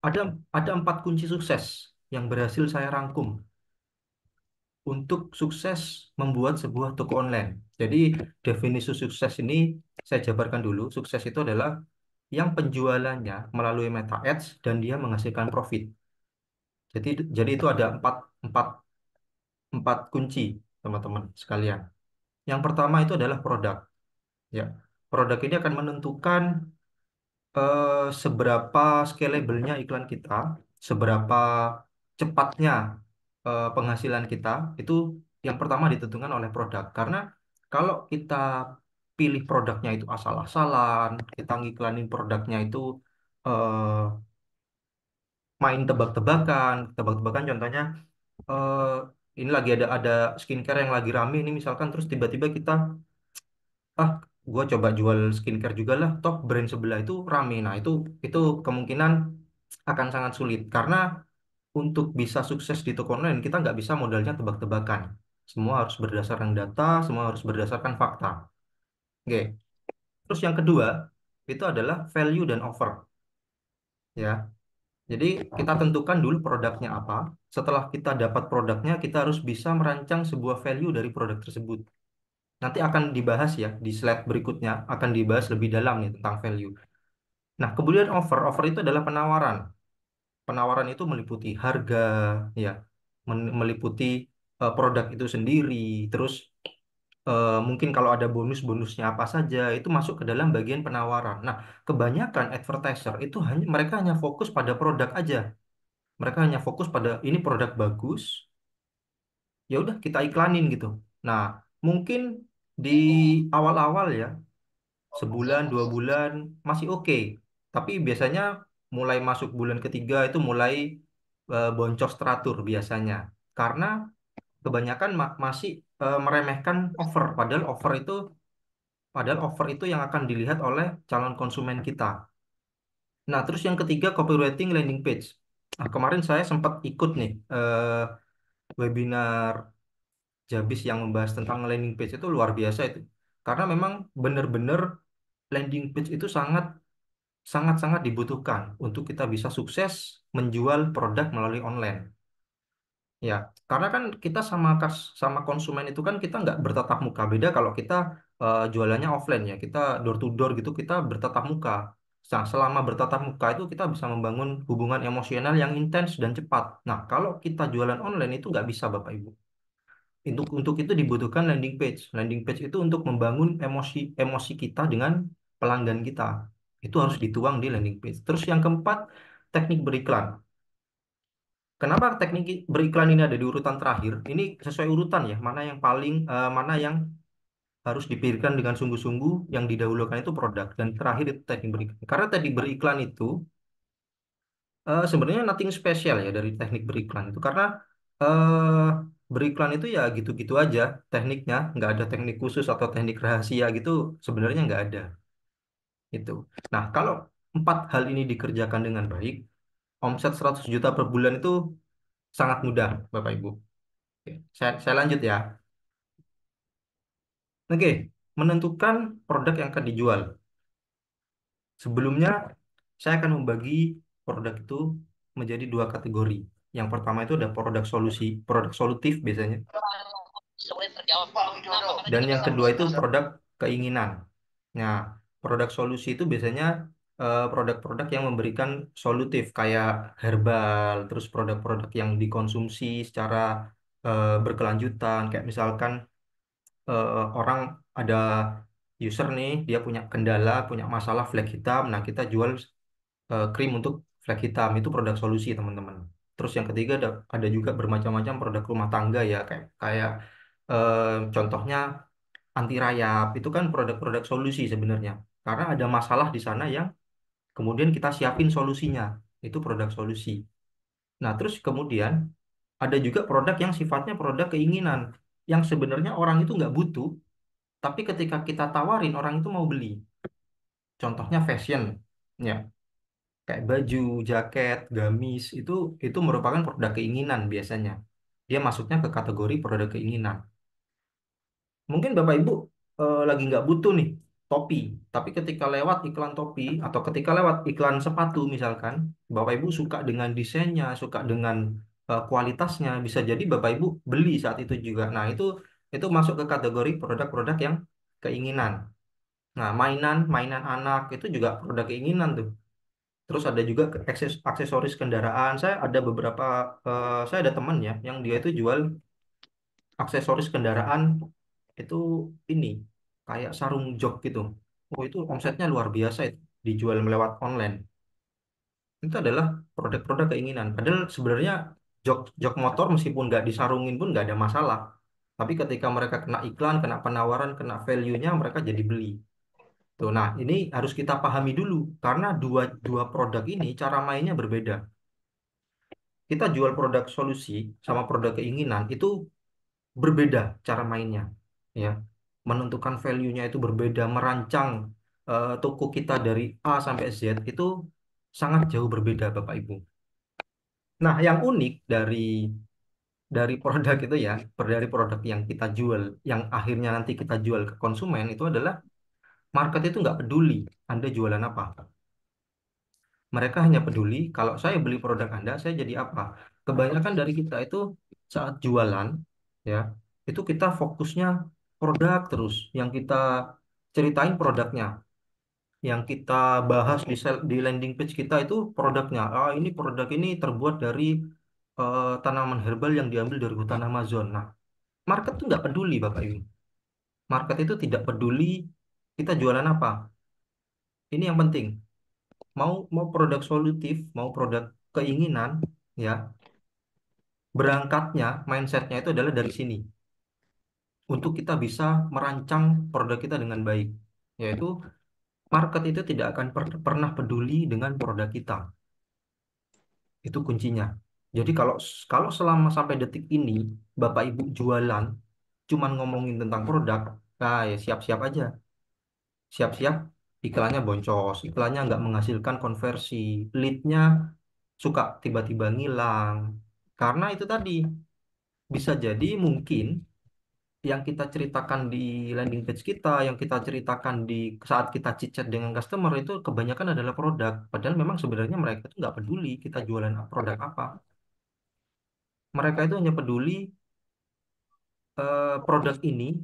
Ada ada 4 kunci sukses yang berhasil saya rangkum untuk sukses membuat sebuah toko online. Jadi definisi sukses ini saya jabarkan dulu. Sukses itu adalah yang penjualannya melalui Meta Ads dan dia menghasilkan profit. Jadi jadi itu ada empat, empat, empat kunci, teman-teman sekalian. Yang pertama itu adalah produk. Ya, produk ini akan menentukan seberapa scalable-nya iklan kita, seberapa cepatnya penghasilan kita, itu yang pertama ditentukan oleh produk. Karena kalau kita pilih produknya itu asal-asalan, kita ngiklanin produknya itu eh, main tebak-tebakan, tebak-tebakan contohnya eh, ini lagi ada skincare yang lagi rame ini misalkan terus tiba-tiba kita ah gue coba jual skincare juga lah toh brand sebelah itu rame. Nah itu kemungkinan akan sangat sulit karena untuk bisa sukses di toko online kita nggak bisa modalnya tebak-tebakan, semua harus berdasarkan data, semua harus berdasarkan fakta. Oke, terus yang kedua itu adalah value dan offer, ya. Jadi kita tentukan dulu produknya apa. Setelah kita dapat produknya kita harus bisa merancang sebuah value dari produk tersebut. Nanti akan dibahas ya di slide berikutnya, akan dibahas lebih dalam nih tentang value. Nah, kemudian offer. Offer itu adalah penawaran. Penawaran itu meliputi harga, ya, meliputi produk itu sendiri. Terus mungkin kalau ada bonus-bonusnya apa saja, itu masuk ke dalam bagian penawaran. Nah, kebanyakan advertiser itu mereka hanya fokus pada produk aja. Mereka hanya fokus pada ini produk bagus, ya udah kita iklanin gitu. Nah, mungkin di awal-awal ya sebulan 2 bulan masih oke, tapi biasanya mulai masuk bulan ketiga itu mulai boncos teratur biasanya karena kebanyakan masih meremehkan offer, padahal offer itu yang akan dilihat oleh calon konsumen kita. Nah, terus yang ketiga copywriting landing page. Nah, kemarin saya sempat ikut nih webinar Jabis yang membahas tentang landing page, itu luar biasa itu karena memang benar-benar landing page itu sangat sangat-sangat dibutuhkan untuk kita bisa sukses menjual produk melalui online. Ya, karena kan kita sama konsumen itu kan kita nggak bertatap muka. Beda kalau kita jualannya offline ya, kita door to door gitu, kita bertatap muka. Selama bertatap muka itu kita bisa membangun hubungan emosional yang intens dan cepat. Nah, kalau kita jualan online itu nggak bisa, Bapak Ibu. Untuk itu dibutuhkan landing page. Landing page itu untuk membangun emosi emosi kita dengan pelanggan kita. Itu harus dituang di landing page. Terus yang keempat, teknik beriklan. Kenapa teknik beriklan ini ada di urutan terakhir? Ini sesuai urutan ya, mana yang harus dipikirkan dengan sungguh-sungguh, yang didahulukan itu produk, dan terakhir itu teknik beriklan. Karena teknik beriklan itu sebenarnya nothing spesial ya dari teknik beriklan itu, karena eh, beriklan itu ya gitu-gitu aja tekniknya, nggak ada teknik khusus atau teknik rahasia gitu, sebenarnya nggak ada itu. Nah, kalau 4 hal ini dikerjakan dengan baik, omset 100 juta per bulan itu sangat mudah, Bapak Ibu. Oke, saya lanjut ya. Oke, menentukan produk yang akan dijual. Sebelumnya, saya akan membagi produk itu menjadi 2 kategori. Yang pertama itu ada produk solusi, produk solutif biasanya. Sulit terjawab. Kenapa? Karena Dan juga yang bisa kedua rusak. itu produk keinginan. Nah, produk solusi itu biasanya produk-produk yang memberikan solutif kayak herbal, terus produk-produk yang dikonsumsi secara berkelanjutan, kayak misalkan orang ada user nih, dia punya kendala, punya masalah flek hitam, nah kita jual krim untuk flek hitam, itu produk solusi teman-teman. Terus yang ketiga ada juga bermacam-macam produk rumah tangga ya, kayak kayak contohnya anti rayap, itu kan produk-produk solusi sebenarnya. Karena ada masalah di sana yang kemudian kita siapin solusinya, itu produk solusi. Nah, terus kemudian ada juga produk yang sifatnya produk keinginan, yang sebenarnya orang itu nggak butuh, tapi ketika kita tawarin orang itu mau beli. Contohnya fashion, ya, kayak baju, jaket, gamis itu merupakan produk keinginan biasanya. Dia masuknya ke kategori produk keinginan. Mungkin Bapak Ibu lagi nggak butuh nih topi. Tapi ketika lewat iklan topi atau ketika lewat iklan sepatu misalkan, Bapak Ibu suka dengan desainnya, suka dengan kualitasnya, bisa jadi Bapak Ibu beli saat itu juga. Nah, itu masuk ke kategori produk-produk yang keinginan. Nah, mainan anak itu juga produk keinginan tuh. Terus ada juga aksesoris kendaraan. Saya ada teman ya yang dia itu jual aksesoris kendaraan itu ini kayak sarung jok gitu. Oh, itu omsetnya luar biasa itu dijual lewat online. Itu adalah produk-produk keinginan. Padahal sebenarnya jok jok motor meskipun nggak disarungin pun nggak ada masalah. Tapi ketika mereka kena iklan, kena penawaran, kena value-nya, mereka jadi beli. Tuh, nah ini harus kita pahami dulu karena dua dua produk ini cara mainnya berbeda. Kita jual produk solusi sama produk keinginan itu berbeda cara mainnya, ya. Menentukan value-nya itu berbeda, merancang toko kita dari A sampai Z itu sangat jauh berbeda, Bapak Ibu. Nah, yang unik dari produk itu ya, dari produk yang kita jual, yang akhirnya nanti kita jual ke konsumen itu adalah market itu nggak peduli Anda jualan apa. Mereka hanya peduli kalau saya beli produk Anda, saya jadi apa. Kebanyakan dari kita itu saat jualan, ya, itu kita fokusnya produk terus. Yang kita ceritain produknya, yang kita bahas di landing page kita itu produknya. Ah, ini produk ini terbuat dari tanaman herbal yang diambil dari hutan Amazon. Nah, market tuh nggak peduli, Bapak Ibu. Market itu tidak peduli kita jualan apa. Ini yang penting. Mau mau produk solutif, mau produk keinginan, ya, berangkatnya, mindsetnya itu adalah dari sini. Untuk kita bisa merancang produk kita dengan baik. Yaitu, market itu tidak akan pernah peduli dengan produk kita. Itu kuncinya. Jadi kalau kalau selama sampai detik ini, Bapak Ibu jualan, cuman ngomongin tentang produk, nah ya siap-siap aja. Siap-siap iklannya boncos, iklannya nggak menghasilkan konversi, leadnya suka tiba-tiba ngilang. Karena itu tadi, bisa jadi mungkin yang kita ceritakan di landing page kita, yang kita ceritakan di saat kita chit-chat dengan customer itu kebanyakan adalah produk. Padahal memang sebenarnya mereka itu nggak peduli kita jualan produk apa. Mereka itu hanya peduli produk ini,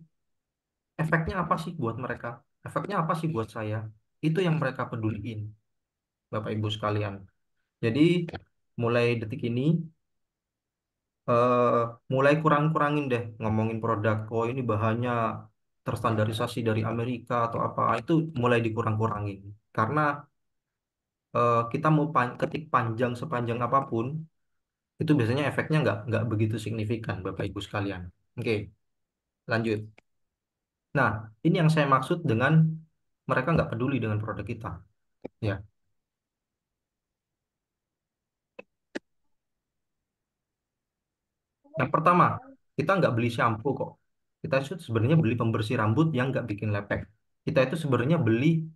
efeknya apa sih buat mereka? Efeknya apa sih buat saya? Itu yang mereka peduliin, Bapak Ibu sekalian. Jadi mulai detik ini eh, mulai kurang-kurangin deh ngomongin produk. Oh, ini bahannya terstandarisasi dari Amerika atau apa. Itu mulai dikurang-kurangin. Karena kita mau ketik panjang sepanjang apapun, itu biasanya efeknya nggak begitu signifikan, Bapak Ibu sekalian. Oke, lanjut. Nah, ini yang saya maksud dengan mereka nggak peduli dengan produk kita. Ya, yang pertama, kita nggak beli shampoo kok. Kita itu sebenarnya beli pembersih rambut yang nggak bikin lepek. Kita itu sebenarnya beli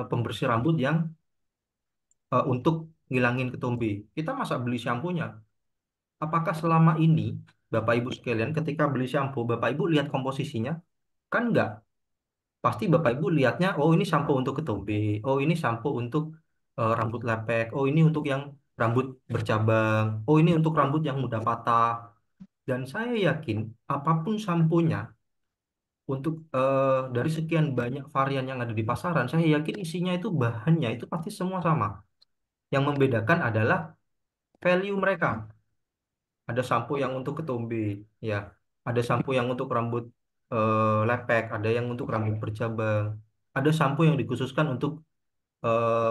pembersih rambut yang untuk ngilangin ketombe. Kita masa beli shampoo-nya? Apakah selama ini, Bapak Ibu sekalian, ketika beli shampoo, Bapak Ibu lihat komposisinya? Kan nggak. Pasti Bapak Ibu lihatnya, oh ini shampoo untuk ketombe, oh ini shampoo untuk rambut lepek, oh ini untuk yang rambut bercabang, oh ini untuk rambut yang mudah patah. Dan saya yakin apapun samponya untuk dari sekian banyak varian yang ada di pasaran, saya yakin isinya itu bahannya itu pasti semua sama. Yang membedakan adalah value mereka. Ada sampo yang untuk ketombe, ya. Ada sampo yang untuk rambut lepek, ada yang untuk rambut bercabang. Ada sampo yang dikhususkan untuk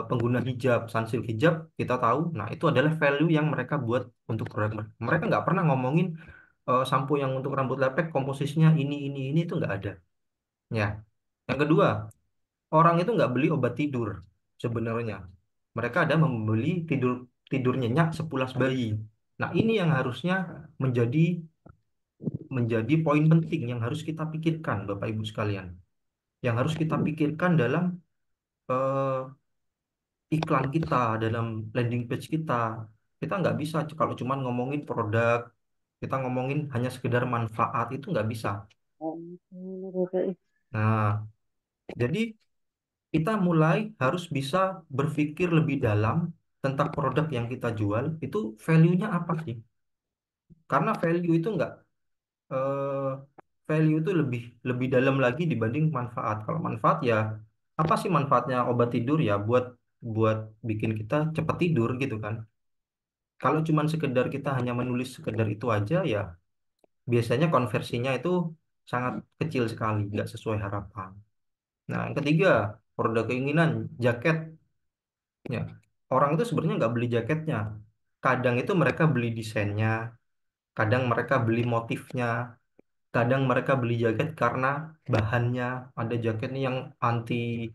pengguna hijab, sunsilk hijab, kita tahu. Nah, itu adalah value yang mereka buat untuk produk mereka. Mereka nggak pernah ngomongin sampo yang untuk rambut lepek komposisinya ini itu nggak ada. Ya. Yang kedua, orang itu nggak beli obat tidur sebenarnya. Mereka ada membeli tidur tidur nyenyak sepulas bayi. Nah, ini yang harusnya menjadi menjadi poin penting yang harus kita pikirkan, Bapak Ibu sekalian. Yang harus kita pikirkan dalam eh, iklan kita, dalam landing page kita. Kita nggak bisa kalau cuma ngomongin produk, kita ngomongin hanya sekedar manfaat, itu nggak bisa. Nah, jadi kita mulai harus bisa berpikir lebih dalam tentang produk yang kita jual, itu value-nya apa sih? Karena value itu nggak eh, value itu lebih lebih dalam lagi dibanding manfaat. Kalau manfaat ya apa sih manfaatnya obat tidur ya buat buat bikin kita cepat tidur gitu kan. Kalau cuman sekedar kita hanya menulis sekedar itu aja ya biasanya konversinya itu sangat kecil sekali, nggak sesuai harapan. Nah, yang ketiga, produk keinginan, jaket. Ya, orang itu sebenarnya nggak beli jaketnya. Kadang itu mereka beli desainnya, kadang mereka beli motifnya, kadang mereka beli jaket karena bahannya. Ada jaket nih yang anti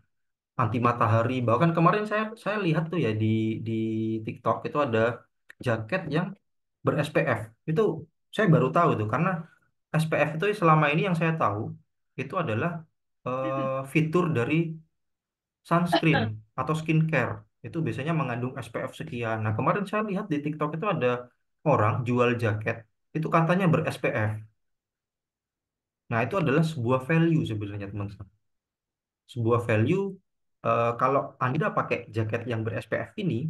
anti matahari. Bahkan kemarin saya lihat tuh ya di TikTok itu ada jaket yang ber SPF. Itu saya baru tahu itu karena SPF itu selama ini yang saya tahu itu adalah fitur dari sunscreen atau skincare. Itu biasanya mengandung SPF sekian. Nah, kemarin saya lihat di TikTok itu ada orang jual jaket itu katanya ber SPF. Nah, itu adalah sebuah value sebenarnya teman-teman. Sebuah value kalau Anda pakai jaket yang ber SPF ini,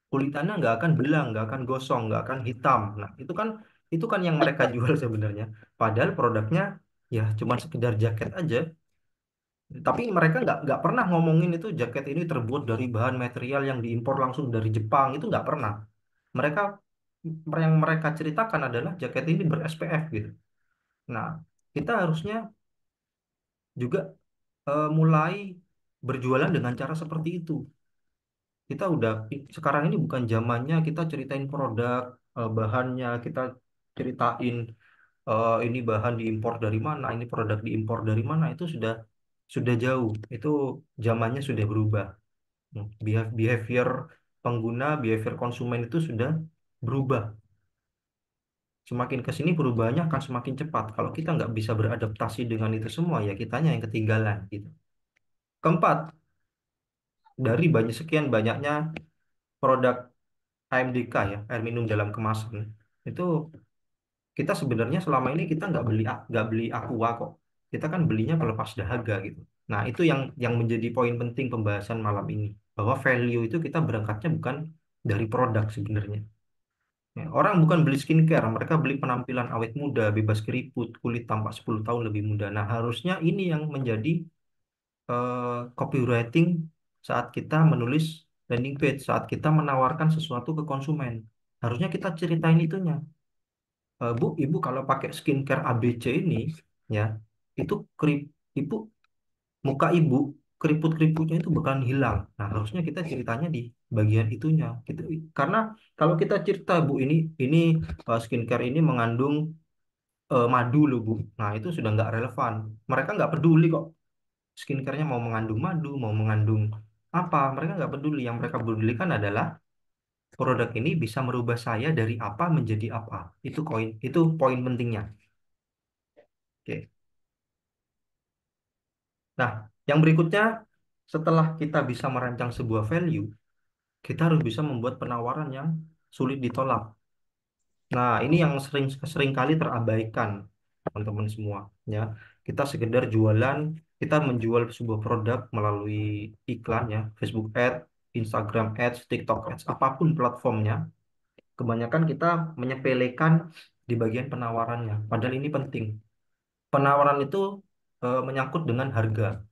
kulit Anda nggak akan belang, nggak akan gosong, nggak akan hitam. Nah, itu kan yang mereka jual sebenarnya. Padahal produknya ya cuma sekedar jaket aja. Tapi mereka nggak pernah ngomongin itu jaket ini terbuat dari bahan material yang diimpor langsung dari Jepang. Itu nggak pernah. Mereka yang mereka ceritakan adalah jaket ini ber SPF gitu. Nah, kita harusnya juga mulai berjualan dengan cara seperti itu. Kita udah sekarang ini bukan zamannya kita ceritain produk, bahannya, kita ceritain ini bahan diimpor dari mana, ini produk diimpor dari mana, itu sudah jauh. Itu zamannya sudah berubah. Behavior pengguna, behavior konsumen itu sudah berubah. Semakin ke sini perubahannya akan semakin cepat. Kalau kita nggak bisa beradaptasi dengan itu semua, ya kitanya yang ketinggalan gitu. Keempat, dari banyak sekian banyaknya produk AMDK ya, air minum dalam kemasan, itu kita sebenarnya selama ini kita nggak beli Aqua kok. Kita kan belinya pelepas dahaga gitu. Nah, itu yang menjadi poin penting pembahasan malam ini. Bahwa value itu kita berangkatnya bukan dari produk sebenarnya. Ya, orang bukan beli skincare, mereka beli penampilan awet muda, bebas keriput, kulit tampak 10 tahun lebih muda. Nah, harusnya ini yang menjadi copywriting saat kita menulis landing page, saat kita menawarkan sesuatu ke konsumen. Harusnya kita ceritain itunya. Bu, ibu kalau pakai skincare ABC ini, ya, itu ibu, muka ibu, keriput-keriputnya itu bakalan hilang. Nah, harusnya kita ceritanya di bagian itunya. Gitu. Karena kalau kita cerita, Bu, ini skincare ini mengandung madu loh, Bu. Nah, itu sudah nggak relevan. Mereka nggak peduli kok. Skincare-nya mau mengandung madu, mau mengandung apa. Mereka nggak peduli. Yang mereka pedulikan adalah produk ini bisa merubah saya dari apa menjadi apa. Itu poin pentingnya. Oke. Nah, yang berikutnya, setelah kita bisa merancang sebuah value, kita harus bisa membuat penawaran yang sulit ditolak. Nah, ini yang sering sering kali terabaikan, teman-teman semua. Ya, kita sekedar jualan, kita menjual sebuah produk melalui iklan ya, Facebook Ads, Instagram Ads, TikTok Ads, apapun platformnya. Kebanyakan kita menyepelekan di bagian penawarannya. Padahal ini penting. Penawaran itu menyangkut dengan harga.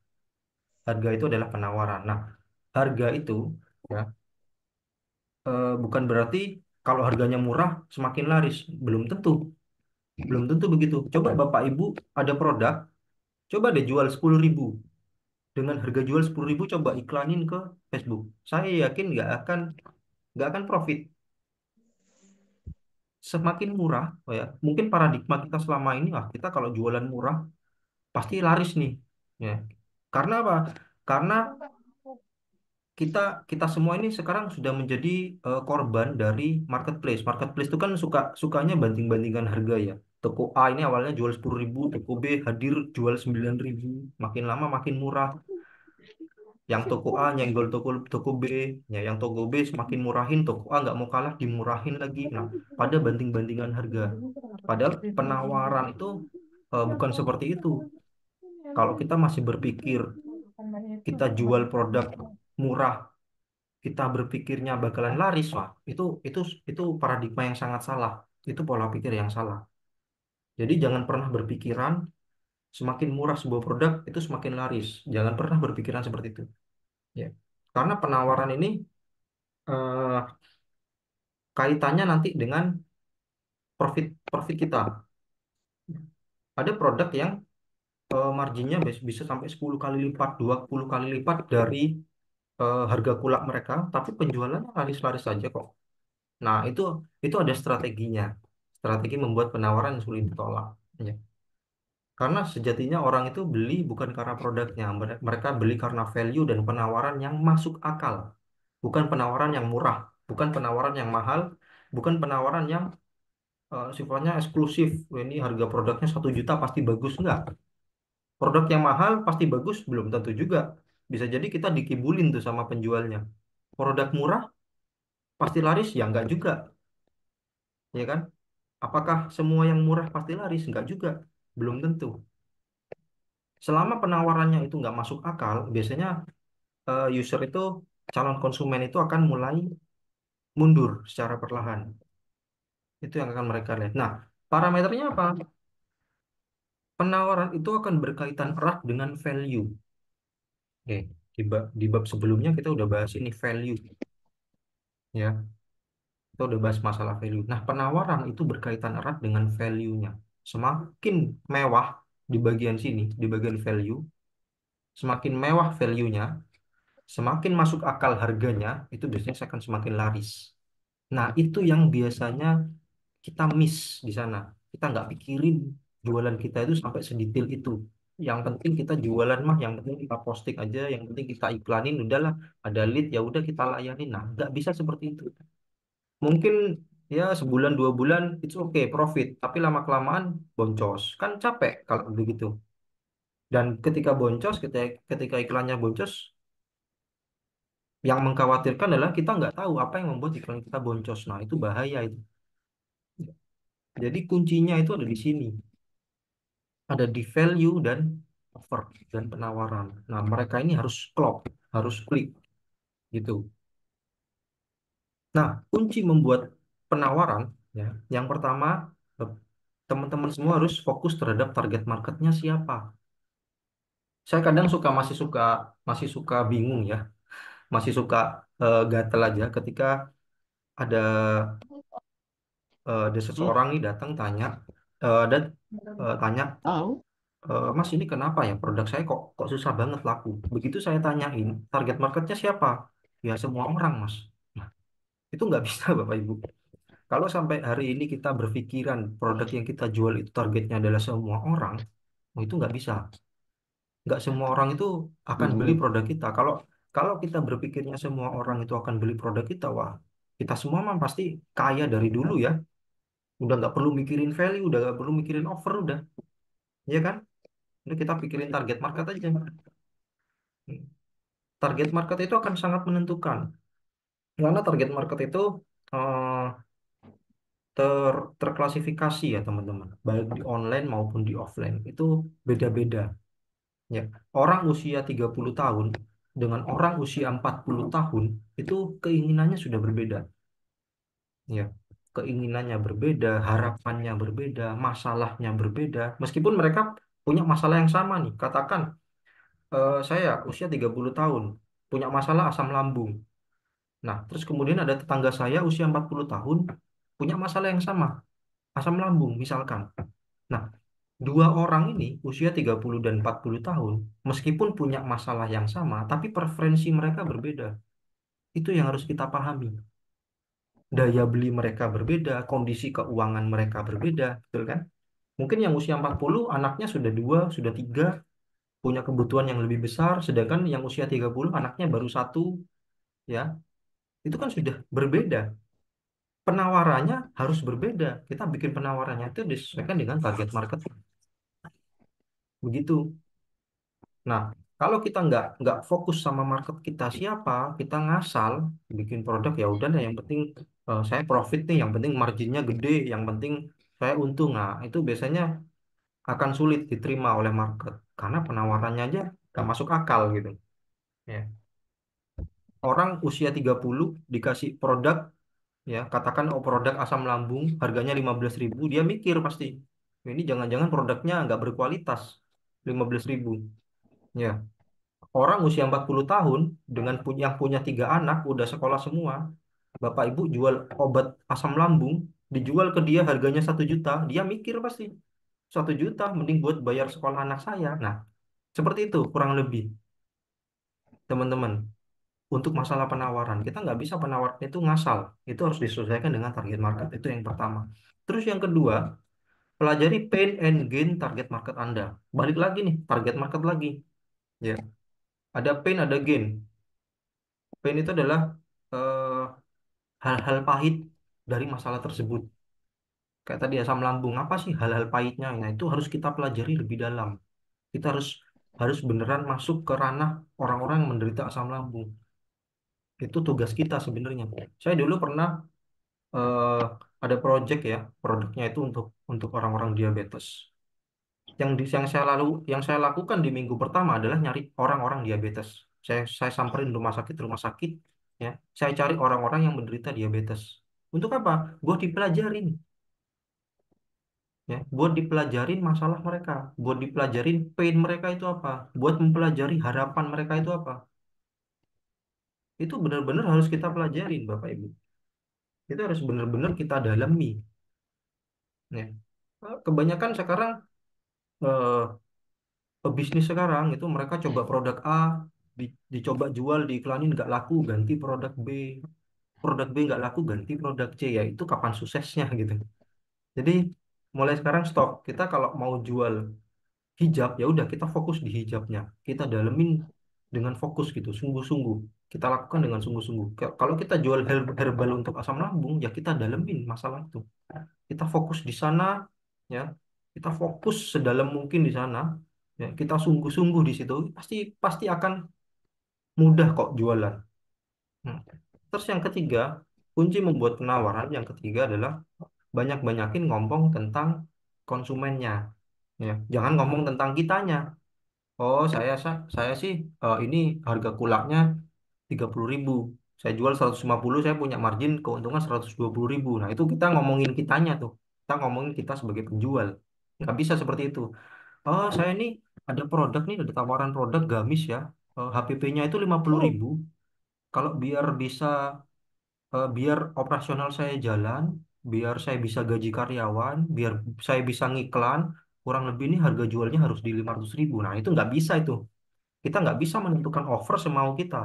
Harga itu adalah penawaran. Nah, harga itu ya bukan berarti kalau harganya murah semakin laris. Belum tentu. Belum tentu begitu. Coba Bapak Ibu ada produk, coba deh jual 10.000. Dengan harga jual 10.000 coba iklanin ke Facebook. Saya yakin nggak akan profit. Semakin murah, oh ya, mungkin paradigma kita selama ini lah kita kalau jualan murah pasti laris nih. Ya. Karena apa? Karena kita kita semua ini sekarang sudah menjadi korban dari marketplace. Marketplace itu kan sukanya banding-bandingkan harga ya. Toko A ini awalnya jual 10.000, toko B hadir jual 9.000, makin lama makin murah. Yang toko A nyenggol toko toko B, ya yang toko B semakin murahin, toko A nggak mau kalah dimurahin lagi. Nah, pada banding-bandingan harga. Padahal penawaran itu bukan seperti itu. Kalau kita masih berpikir kita jual produk murah, kita berpikirnya bakalan laris, wah, itu paradigma yang sangat salah. Itu pola pikir yang salah. Jadi jangan pernah berpikiran semakin murah sebuah produk itu semakin laris. Jangan pernah berpikiran seperti itu. Ya. Karena penawaran ini eh, kaitannya nanti dengan profit profit kita. Ada produk yang marginnya bisa sampai 10 kali lipat, 20 kali lipat dari harga kulak mereka, tapi penjualannya laris-laris saja kok. Nah, itu ada strateginya. Strategi membuat penawaran yang sulit ditolak. Ya. Karena sejatinya orang itu beli bukan karena produknya, mereka beli karena value dan penawaran yang masuk akal, bukan penawaran yang murah, bukan penawaran yang mahal, bukan penawaran yang sifatnya eksklusif. Wah, ini harga produknya 1 juta pasti bagus, enggak. Produk yang mahal pasti bagus, belum tentu juga. Bisa jadi kita dikibulin tuh sama penjualnya. Produk murah pasti laris, ya enggak juga, ya kan? Apakah semua yang murah pasti laris? Enggak juga, belum tentu. Selama penawarannya itu nggak masuk akal, biasanya user itu, calon konsumen itu akan mulai mundur secara perlahan. Itu yang akan mereka lihat. Nah, parameternya apa? Penawaran itu akan berkaitan erat dengan value. Oke, di bab sebelumnya kita udah bahas ini value, ya. Kita udah bahas masalah value. Nah, penawaran itu berkaitan erat dengan value-nya. Semakin mewah di bagian sini, di bagian value, semakin mewah value-nya, semakin masuk akal harganya, itu biasanya akan semakin laris. Nah, itu yang biasanya kita miss di sana. Kita nggak pikirin jualan kita itu sampai sedetail itu. Yang penting kita jualan mah, yang penting kita posting aja, yang penting kita iklanin, udahlah, ada lead ya udah kita layanin. Nah, nggak bisa seperti itu. Mungkin ya sebulan 2 bulan it's okay profit, tapi lama kelamaan boncos. Kan capek kalau begitu. Dan ketika boncos, ketika iklannya boncos, yang mengkhawatirkan adalah kita nggak tahu apa yang membuat iklan kita boncos. Nah, itu bahaya itu. Jadi kuncinya itu ada di sini. Ada di value dan offer dan penawaran. Nah, mereka ini harus klop, harus klik gitu. Nah, kunci membuat penawaran, ya, yang pertama, eh, teman-teman semua harus fokus terhadap target marketnya siapa. Saya kadang masih suka bingung ya, masih suka gatel aja ketika ada ada Hmm, seseorang nih datang tanya, dan tanya, Mas, ini kenapa ya produk saya kok kok susah banget laku. Begitu saya tanyain target marketnya siapa, ya semua orang, Mas. Nah, itu nggak bisa Bapak Ibu. Kalau sampai hari ini kita berpikiran produk yang kita jual itu targetnya adalah semua orang, oh, itu nggak bisa. Nggak semua orang itu akan beli hmm, produk kita. Kalau kalau kita berpikirnya semua orang itu akan beli produk kita, wah, kita semua mah pasti kaya dari dulu ya. Udah nggak perlu mikirin value, udah nggak perlu mikirin offer, udah, ya kan? Udah kita pikirin target market aja. Target market itu akan sangat menentukan. Karena target market itu eh, terklasifikasi ya teman-teman. Baik di online maupun di offline. Itu beda-beda. Ya. Orang usia 30 tahun dengan orang usia 40 tahun itu keinginannya sudah berbeda. Ya. Keinginannya berbeda, harapannya berbeda, masalahnya berbeda. Meskipun mereka punya masalah yang sama nih. Katakan saya usia 30 tahun punya masalah asam lambung. Nah, terus kemudian ada tetangga saya usia 40 tahun punya masalah yang sama, asam lambung misalkan. Nah, dua orang ini usia 30 dan 40 tahun, meskipun punya masalah yang sama, tapi preferensi mereka berbeda. Itu yang harus kita pahami. Daya beli mereka berbeda, kondisi keuangan mereka berbeda, betul kan? Mungkin yang usia 40 anaknya sudah dua, sudah tiga, punya kebutuhan yang lebih besar, sedangkan yang usia 30 anaknya baru satu, ya. Itu kan sudah berbeda. Penawarannya harus berbeda. Kita bikin penawarannya itu disesuaikan dengan target market. Begitu. Nah, kalau kita nggak fokus sama market kita siapa, kita ngasal bikin produk ya udah deh, yang penting saya profit nih, yang penting marginnya gede, yang penting saya untung. Nah, itu biasanya akan sulit diterima oleh market karena penawarannya aja nggak masuk akal gitu. Ya. Orang usia 30 dikasih produk, ya katakan oh produk asam lambung harganya 15.000, dia mikir pasti ini jangan-jangan produknya nggak berkualitas, 15.000. Ya, orang usia 40 tahun dengan yang punya 3 anak udah sekolah semua, bapak ibu jual obat asam lambung dijual ke dia harganya 1 juta, dia mikir pasti 1 juta mending buat bayar sekolah anak saya. Nah, seperti itu kurang lebih, teman-teman. Untuk masalah penawaran, kita nggak bisa penawaran itu ngasal. Itu harus disesuaikan dengan target market. Itu yang pertama. Terus yang kedua, pelajari pain and gain target market Anda. Balik lagi nih, target market lagi. Ya, ada pain, ada gain. Pain itu adalah eh, hal-hal pahit dari masalah tersebut. Kayak tadi asam lambung, apa sih hal-hal pahitnya? Nah, itu harus kita pelajari lebih dalam. Kita harus harus beneran masuk ke ranah orang-orang yang menderita asam lambung. Itu tugas kita sebenarnya. Saya dulu pernah eh, ada project ya, produknya itu untuk orang-orang diabetes. Yang saya lakukan di minggu pertama adalah nyari orang-orang diabetes. Saya samperin rumah sakit, ya. Saya cari orang-orang yang menderita diabetes. Untuk apa? Buat dipelajarin, ya. Buat dipelajarin masalah mereka, buat dipelajarin pain mereka itu apa, buat mempelajari harapan mereka itu apa. Itu benar-benar harus kita pelajarin, Bapak Ibu. Itu harus benar-benar kita dalami, ya. Kebanyakan sekarang eh, pebisnis sekarang itu mereka coba produk A, dicoba jual, diiklanin nggak laku, ganti produk B nggak laku, ganti produk C, ya itu kapan suksesnya gitu. Jadi mulai sekarang stop. Kita kalau mau jual hijab ya udah kita fokus di hijabnya, kita dalemin dengan fokus gitu, sungguh-sungguh kita lakukan dengan sungguh-sungguh. Kalau kita jual herbal untuk asam lambung ya kita dalemin masalah itu, kita fokus di sana, ya kita fokus sedalam mungkin di sana, ya kita sungguh-sungguh di situ, pasti pasti akan mudah kok jualan. Hmm. Terus yang ketiga, kunci membuat penawaran yang ketiga adalah banyak-banyakin ngomong tentang konsumennya, ya jangan ngomong tentang kitanya. Oh saya sih ini harga kulaknya 30.000, saya jual 150, saya punya margin keuntungan 120.000. Nah itu kita ngomongin kitanya tuh, kita ngomongin kita sebagai penjual. Nggak bisa seperti itu. Oh saya ini ada produk nih, ada tawaran produk gamis ya. HPP-nya itu 50.000. Kalau biar operasional saya jalan, biar saya bisa gaji karyawan, biar saya bisa ngiklan, kurang lebih ini harga jualnya harus di 500.000. Nah itu nggak bisa itu. Kita nggak bisa menentukan offer semau kita.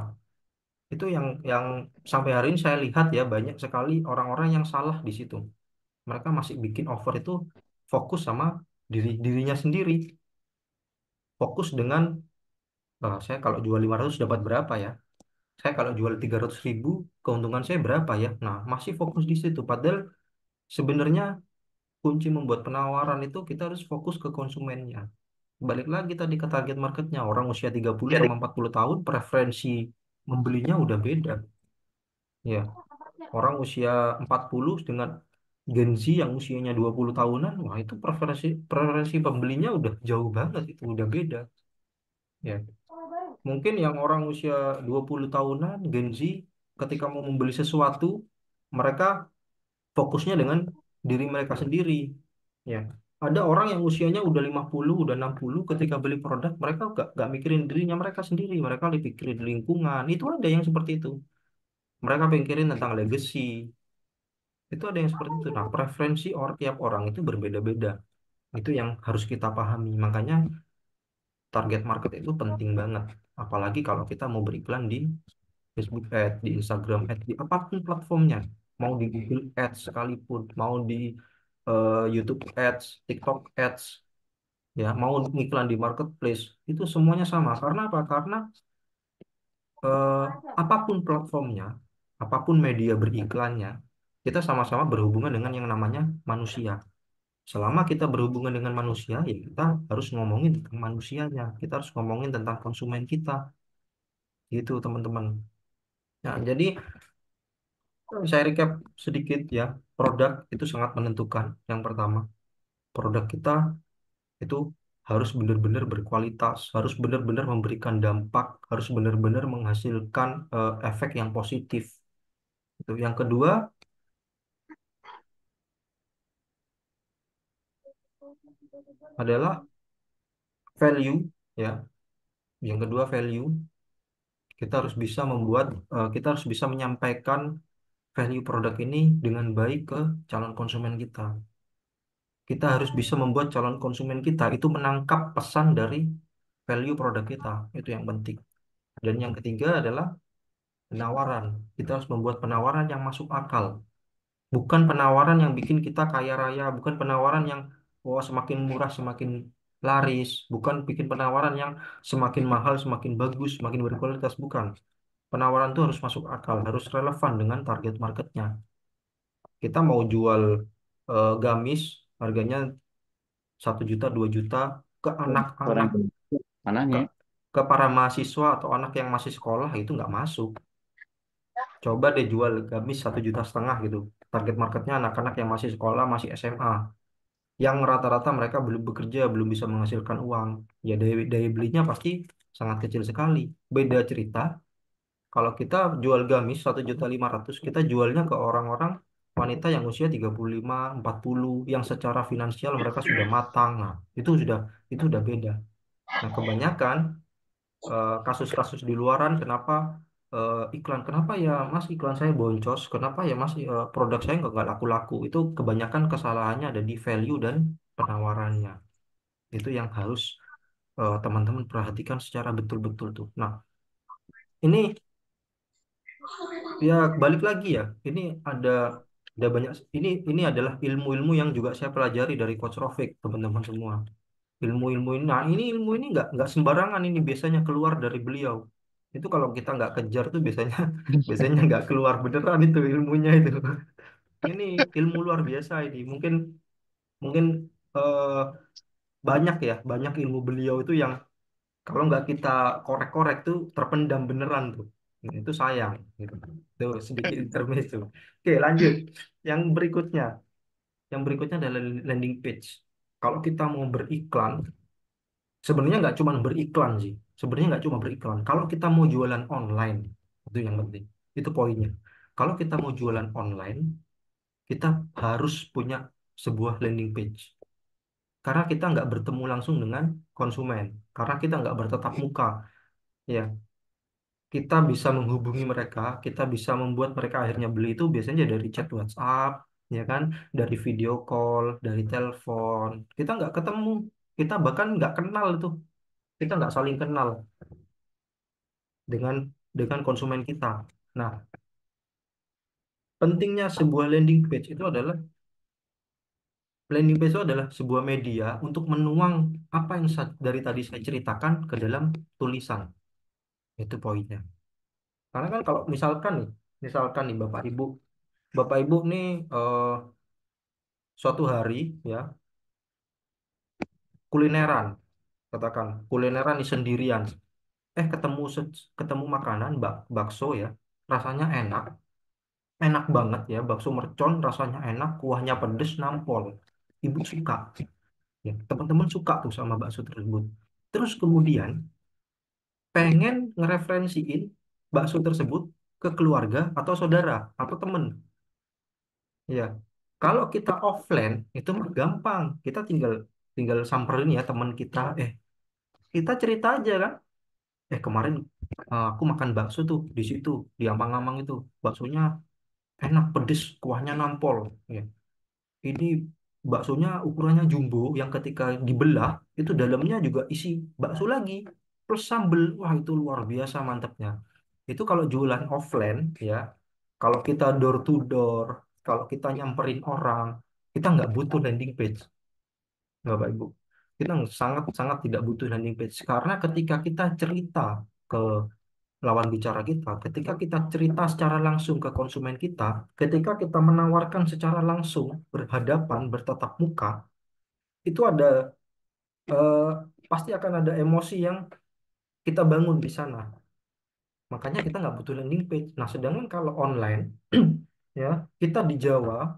Itu yang sampai hari ini saya lihat ya banyak sekali orang-orang yang salah di situ. Mereka masih bikin offer itu fokus sama dirinya sendiri. Fokus dengan saya kalau jual 500 dapat berapa ya? Saya kalau jual 300.000 keuntungan saya berapa ya? Nah, masih fokus di situ. Padahal sebenarnya kunci membuat penawaran itu kita harus fokus ke konsumennya. Balik lagi tadi ke target marketnya. Orang usia 30 sama 40 tahun preferensi membelinya udah beda. Ya, orang usia 40 dengan Gen Z yang usianya 20 tahunan, wah itu preferensi preferensi pembelinya udah jauh banget, itu udah beda. Ya, mungkin yang orang usia 20 tahunan Gen Z ketika mau membeli sesuatu, mereka fokusnya dengan diri mereka sendiri. Ya, ada orang yang usianya udah 50 udah 60 ketika beli produk, mereka gak mikirin dirinya mereka sendiri, mereka lebih pikirin lingkungan. Itu ada yang seperti itu. Mereka pikirin tentang legacy. Itu ada yang seperti itu. Nah, preferensi tiap orang itu berbeda-beda. Itu yang harus kita pahami. Makanya target market itu penting banget. Apalagi kalau kita mau beriklan di Facebook Ads, di Instagram Ads, di apapun platformnya. Mau di Google Ads sekalipun, mau di YouTube Ads, TikTok Ads, ya, mau ngiklan di marketplace, itu semuanya sama. Karena apa? Karena eh, apapun platformnya, apapun media beriklannya, kita sama-sama berhubungan dengan yang namanya manusia. Selama kita berhubungan dengan manusia, ya kita harus ngomongin tentang manusianya. Kita harus ngomongin tentang konsumen kita. Gitu, teman-teman. Nah, jadi saya recap sedikit ya. Produk itu sangat menentukan. Yang pertama, produk kita itu harus benar-benar berkualitas, harus benar-benar memberikan dampak, harus benar-benar menghasilkan efek yang positif. Itu. Yang kedua adalah value, ya. Yang kedua value, kita harus bisa membuat, kita harus bisa menyampaikan value produk ini dengan baik ke calon konsumen kita. Kita harus bisa membuat calon konsumen kita itu menangkap pesan dari value produk kita. Itu yang penting. Dan yang ketiga adalah penawaran. Kita harus membuat penawaran yang masuk akal. Bukan penawaran yang bikin kita kaya raya, bukan penawaran yang wah semakin murah semakin laris, bukan bikin penawaran yang semakin mahal semakin bagus, semakin berkualitas, bukan. Penawaran itu harus masuk akal, harus relevan dengan target marketnya. Kita mau jual gamis, harganya 1 juta, 2 juta ke Orang anak-anak, ke, anaknya. ke para mahasiswa atau anak yang masih sekolah itu nggak masuk. Coba deh jual gamis 1,5 juta gitu. Target marketnya anak-anak yang masih sekolah, masih SMA, yang rata-rata mereka belum bekerja, belum bisa menghasilkan uang. Ya daya belinya pasti sangat kecil sekali. Beda cerita kalau kita jual gamis 1,5 juta, kita jualnya ke orang-orang wanita yang usia 35, 40, yang secara finansial mereka sudah matang. Nah, itu sudah beda. Nah, kebanyakan kasus-kasus di luaran, kenapa iklan, kenapa ya Mas iklan saya boncos, kenapa ya Mas produk saya nggak laku-laku, itu kebanyakan kesalahannya ada di value dan penawarannya. Itu yang harus teman-teman perhatikan secara betul-betul tuh. Nah, ini ya balik lagi ya, ini ada ada banyak, ini adalah ilmu-ilmu yang juga saya pelajari dari Coach Rofik, teman-teman semua. Ilmu-ilmu ini, nah ini ilmu ini nggak sembarangan, ini biasanya keluar dari beliau. Itu kalau kita nggak kejar tuh biasanya biasanya nggak keluar beneran itu ilmunya itu. Ini ilmu luar biasa ini. Mungkin mungkin eh, banyak ya, banyak ilmu beliau itu yang kalau nggak kita korek-korek tuh terpendam beneran tuh. Nah, itu sayang gitu. Itu sedikit intermezzo. Oke, lanjut. Yang berikutnya, yang berikutnya adalah landing page. Kalau kita mau beriklan, sebenarnya nggak cuma beriklan sih. Sebenarnya nggak cuma beriklan. Kalau kita mau jualan online, itu yang penting. Itu poinnya. Kalau kita mau jualan online, kita harus punya sebuah landing page. Karena kita nggak bertemu langsung dengan konsumen. Karena kita nggak bertatap muka. Ya, kita bisa menghubungi mereka, kita bisa membuat mereka akhirnya beli itu biasanya dari chat WhatsApp, ya kan, dari video call, dari telepon. Kita nggak ketemu, kita bahkan nggak kenal itu, kita nggak saling kenal dengan konsumen kita. Nah, pentingnya sebuah landing page itu adalah sebuah media untuk menuang apa yang dari tadi saya ceritakan ke dalam tulisan. Itu poinnya. Karena kan kalau misalkan nih Bapak Ibu nih suatu hari ya kulineran, katakan kulineran nih sendirian, ketemu makanan bakso ya, rasanya enak, enak banget ya, bakso mercon rasanya enak, kuahnya pedes nampol, ibu suka, ya teman-teman suka tuh sama bakso tersebut, terus kemudian pengen ngereferensiin bakso tersebut ke keluarga atau saudara atau temen, ya. Kalau kita offline itu mah gampang, kita tinggal tinggal samperin ya teman kita, kita cerita aja kan, kemarin aku makan bakso tuh di situ, di Amang-Amang itu, baksonya enak, pedes, kuahnya nampol. Ya. Ini baksonya ukurannya jumbo, yang ketika dibelah itu dalamnya juga isi bakso lagi, plus sambel. Wah itu luar biasa mantapnya. Itu kalau jualan offline ya, kalau kita door to door, kalau kita nyamperin orang, kita nggak butuh landing page, nggak Pak Ibu. Kita sangat-sangat tidak butuh landing page karena ketika kita cerita ke lawan bicara kita, ketika kita cerita secara langsung ke konsumen kita, ketika kita menawarkan secara langsung, berhadapan, bertatap muka, itu eh, pasti akan ada emosi yang kita bangun di sana. Makanya kita nggak butuh landing page. Nah, sedangkan kalau online, ya kita di Jawa,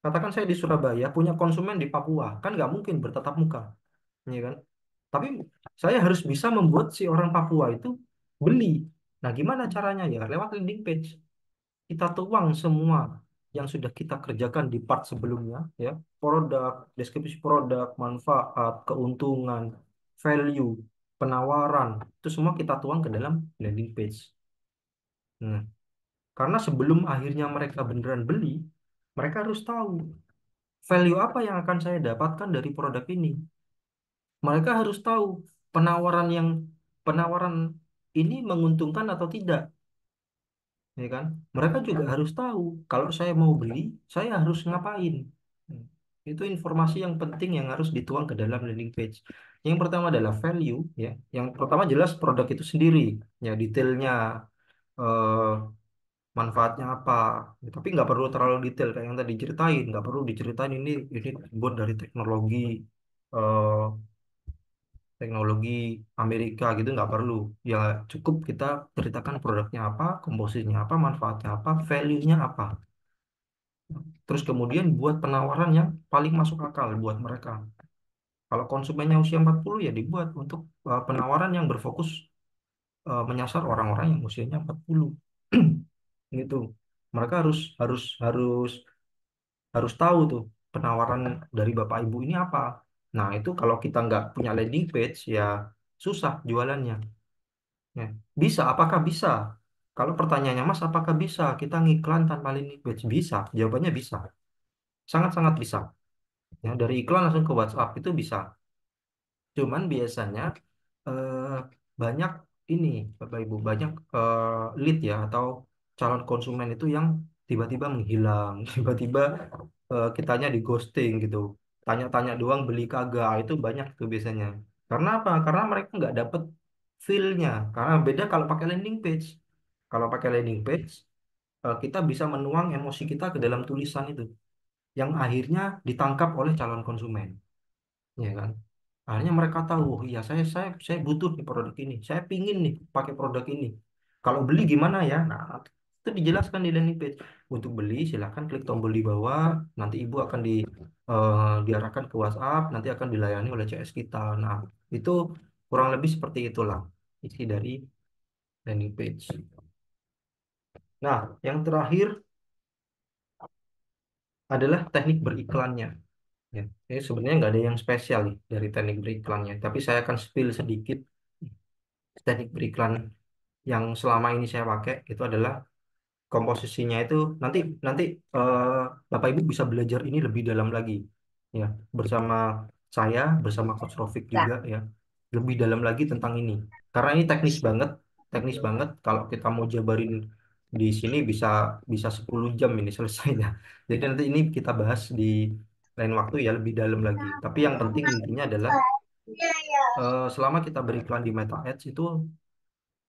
katakan saya di Surabaya, punya konsumen di Papua, kan nggak mungkin bertatap muka. ya kan? Tapi saya harus bisa membuat si orang Papua itu beli. Nah, gimana caranya ya? Lewat landing page. Kita tuang semua yang sudah kita kerjakan di part sebelumnya, ya, produk, deskripsi produk, manfaat, keuntungan, value, penawaran, itu semua kita tuang ke dalam landing page. Nah, karena sebelum akhirnya mereka beneran beli, mereka harus tahu value apa yang akan saya dapatkan dari produk ini. Mereka harus tahu penawaran ini menguntungkan atau tidak, ya kan? Mereka juga harus tahu kalau saya mau beli, saya harus ngapain. Hmm. Itu informasi yang penting yang harus dituang ke dalam landing page. Yang pertama adalah value, ya. Yang pertama jelas produk itu sendiri, ya, detailnya, eh, manfaatnya apa. Ya, tapi nggak perlu terlalu detail kayak yang tadi ceritain, nggak perlu diceritain ini buat dari eh, teknologi Amerika gitu, nggak perlu. Ya cukup kita ceritakan produknya apa, komposisinya apa, manfaatnya apa, value-nya apa. Terus kemudian buat penawaran yang paling masuk akal buat mereka. Kalau konsumennya usia 40 ya dibuat untuk penawaran yang berfokus, menyasar orang-orang yang usianya 40. Gitu. Mereka harus harus harus harus tahu tuh penawaran dari Bapak Ibu ini apa. Nah, itu kalau kita nggak punya landing page ya susah jualannya. Ya. Bisa, apakah bisa? Kalau pertanyaannya, Mas, apakah bisa kita ngiklan tanpa landing page? Bisa, jawabannya bisa. Sangat-sangat bisa. Ya, dari iklan langsung ke WhatsApp itu bisa. Cuman biasanya eh, banyak ini, Bapak Ibu, banyak lead ya atau calon konsumen itu yang tiba-tiba menghilang, tiba-tiba kitanya di ghosting gitu. Tanya-tanya doang beli kagak, itu banyak tuh biasanya. Karena apa? Karena mereka nggak dapet feel-nya. Karena beda kalau pakai landing page. Kalau pakai landing page, kita bisa menuang emosi kita ke dalam tulisan itu, yang akhirnya ditangkap oleh calon konsumen, ya kan? Akhirnya mereka tahu, oh iya saya butuh nih produk ini, saya pingin nih pakai produk ini. Kalau beli gimana ya? Nah, itu dijelaskan di landing page. Untuk beli silahkan klik tombol di bawah, nanti ibu akan diarahkan ke WhatsApp, nanti akan dilayani oleh CS kita. Nah, itu kurang lebih seperti itulah isi dari landing page. Nah, yang terakhir adalah teknik beriklannya. Ya, ini sebenarnya nggak ada yang spesial nih dari teknik beriklannya, tapi saya akan spill sedikit teknik beriklan yang selama ini saya pakai. Itu adalah komposisinya itu nanti nanti eh, Bapak Ibu bisa belajar ini lebih dalam lagi, ya, bersama saya, bersama Coach Rofik juga, ya, lebih dalam lagi tentang ini karena ini teknis banget. Kalau kita mau jabarin di sini bisa bisa 10 jam ini selesainya. Jadi nanti ini kita bahas di lain waktu ya lebih dalam lagi. Tapi yang penting intinya adalah selama kita beriklan di Meta Ads itu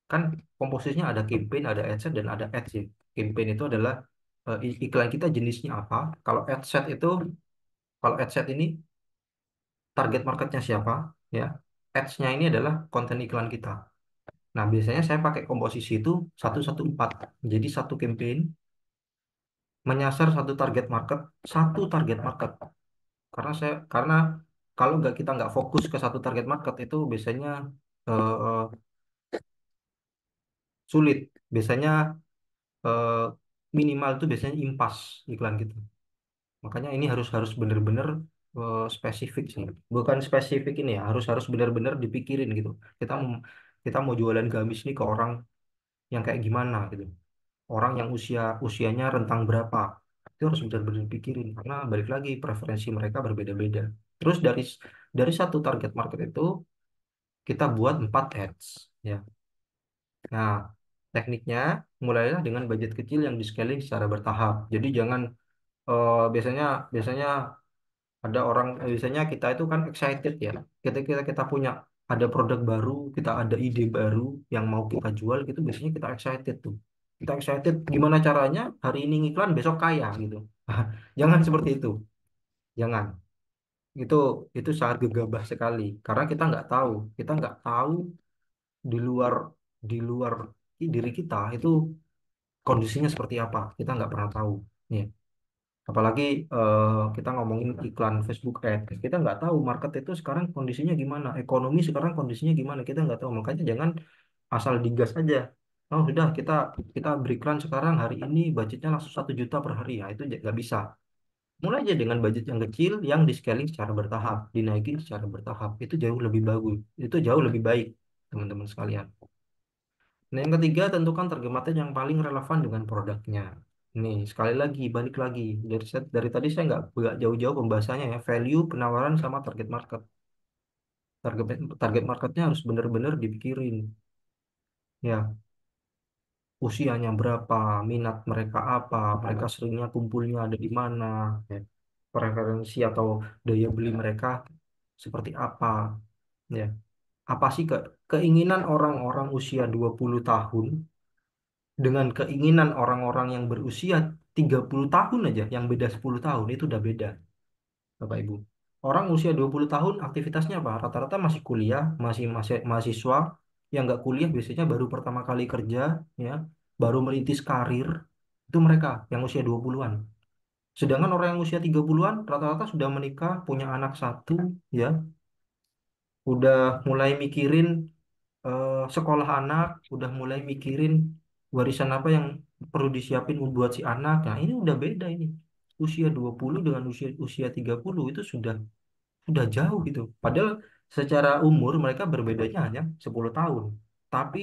kan komposisinya ada campaign, ada adset, dan ada ads ya. Campaign itu adalah iklan kita jenisnya apa. Kalau adset itu, kalau adset ini target marketnya siapa, ya. Ads-nya ini adalah konten iklan kita. Nah, biasanya saya pakai komposisi itu 114. Jadi satu campaign menyasar satu target market, satu target market. Karena kalau nggak kita nggak fokus ke satu target market itu biasanya eh, sulit. Biasanya eh, minimal itu biasanya impas iklan gitu. Makanya ini harus harus benar-benar spesifik sih. Bukan spesifik ini ya, harus harus benar-benar dipikirin gitu. Kita mau jualan gamis nih ke orang yang kayak gimana gitu. Orang yang usianya rentang berapa. Itu harus benar-benar dipikirin karena balik lagi preferensi mereka berbeda-beda. Terus dari satu target market itu kita buat 4 ads, ya. Nah, tekniknya mulailah dengan budget kecil yang di scaling secara bertahap. Jadi jangan biasanya biasanya ada orang, biasanya kita itu kan excited ya. Kita punya ada produk baru, kita ada ide baru yang mau kita jual gitu, biasanya kita excited tuh. Kita excited gimana caranya hari ini ngiklan besok kaya gitu. Jangan seperti itu. Jangan. Itu itu sangat gegabah sekali karena kita nggak tahu di luar di luar diri kita itu kondisinya seperti apa. Kita nggak pernah tahu. Ya. Apalagi kita ngomongin iklan Facebook Ad, kita nggak tahu market itu sekarang kondisinya gimana, ekonomi sekarang kondisinya gimana, kita nggak tahu. Makanya jangan asal digas aja. Oh sudah, kita beriklan sekarang hari ini budgetnya langsung 1 juta per hari, ya itu nggak bisa. Mulai aja dengan budget yang kecil, yang di scaling secara bertahap, dinaikin secara bertahap. Itu jauh lebih bagus, itu jauh lebih baik, teman-teman sekalian. Nah, yang ketiga, tentukan target market yang paling relevan dengan produknya. Nih, sekali lagi, balik lagi. Dari tadi saya nggak jauh-jauh pembahasannya ya. Value, penawaran, sama target market. Target marketnya harus benar-benar dipikirin. Ya, usianya berapa, minat mereka apa, mereka seringnya kumpulnya ada di mana, ya. Preferensi atau daya beli mereka seperti apa, ya. Apa sih keinginan orang-orang usia 20 tahun dengan keinginan orang-orang yang berusia 30 tahun aja, yang beda 10 tahun, itu udah beda, Bapak Ibu. Orang usia 20 tahun aktivitasnya apa? Rata-rata masih kuliah, masih masih mahasiswa, yang nggak kuliah biasanya baru pertama kali kerja, ya, baru merintis karir, itu mereka yang usia 20-an. Sedangkan orang yang usia 30-an rata-rata sudah menikah, punya anak satu, ya, udah mulai mikirin sekolah anak, udah mulai mikirin warisan apa yang perlu disiapin buat si anak. Nah, ini udah beda ini. Usia 20 dengan usia usia 30 itu sudah jauh gitu. Padahal secara umur mereka berbedanya hanya 10 tahun. Tapi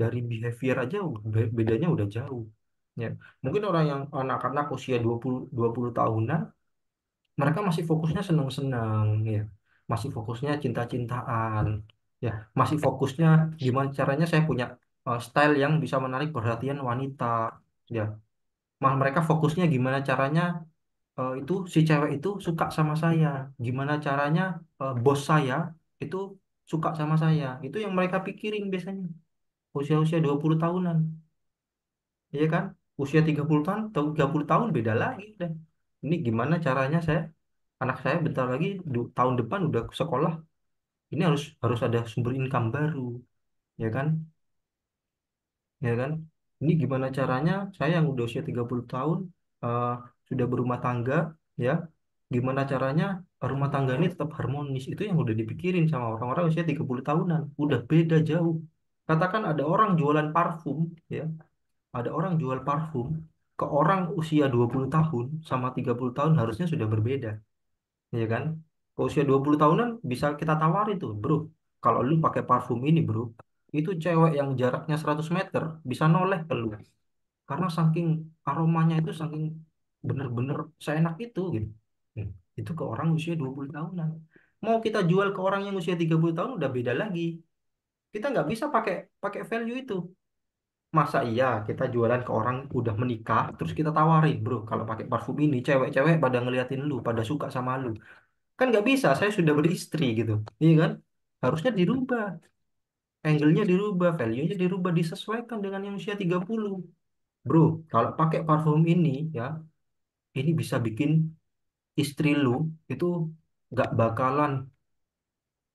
dari behavior aja bedanya udah jauh. Ya. Mungkin orang yang anak-anak usia 20 tahunan mereka masih fokusnya senang-senang, ya, masih fokusnya cinta-cintaan, ya, masih fokusnya gimana caranya saya punya style yang bisa menarik perhatian wanita, ya. Mereka fokusnya gimana caranya itu si cewek itu suka sama saya, gimana caranya bos saya itu suka sama saya, itu yang mereka pikirin biasanya usia-usia 20 tahunan, ya kan. Usia 30 tahun, 30 tahun beda lagi deh. Ini gimana caranya anak saya bentar lagi tahun depan udah ke sekolah, ini harus harus ada sumber income baru, ya kan, ya kan. Ini gimana caranya saya yang udah usia 30 tahun eh, sudah berumah tangga, ya, gimana caranya rumah tangga ini tetap harmonis, itu yang udah dipikirin sama orang-orang usia 30 tahunan, udah beda jauh. Katakan ada orang jualan parfum, ya, ada orang jual parfum ke orang usia 20 tahun sama 30 tahun harusnya sudah berbeda, ya kan? Ke usia 20 tahunan bisa kita tawarin tuh, bro. Kalau lu pakai parfum ini, bro, itu cewek yang jaraknya 100 meter bisa noleh ke lu. Karena saking aromanya itu saking bener-bener seenak itu gitu. Hmm. Itu ke orang usia 20 tahunan. Mau kita jual ke orang yang usia 30 tahun udah beda lagi. Kita nggak bisa pakai pakai value itu. Masa iya kita jualan ke orang udah menikah terus kita tawarin, bro, kalau pakai parfum ini cewek-cewek pada ngeliatin lu, pada suka sama lu. Kan nggak bisa, saya sudah beristri gitu. Iya kan? Harusnya dirubah. Angle-nya dirubah, value-nya dirubah, disesuaikan dengan yang usia 30. Bro, kalau pakai parfum ini ya, ini bisa bikin istri lu itu nggak bakalan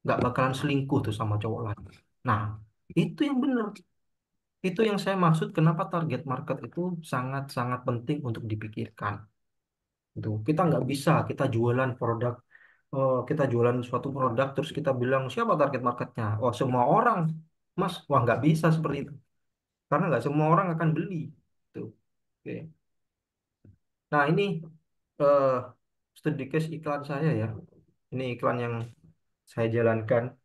nggak bakalan selingkuh tuh sama cowok lain. Nah, itu yang benar. Itu yang saya maksud kenapa target market itu sangat-sangat penting untuk dipikirkan. Itu kita nggak bisa kita jualan produk, kita jualan suatu produk terus kita bilang siapa target marketnya? Oh semua orang, Mas. Wah nggak bisa seperti itu. Karena nggak semua orang akan beli. Tuh. Oke. Nah ini eh, studi case iklan saya ya. Ini iklan yang saya jalankan.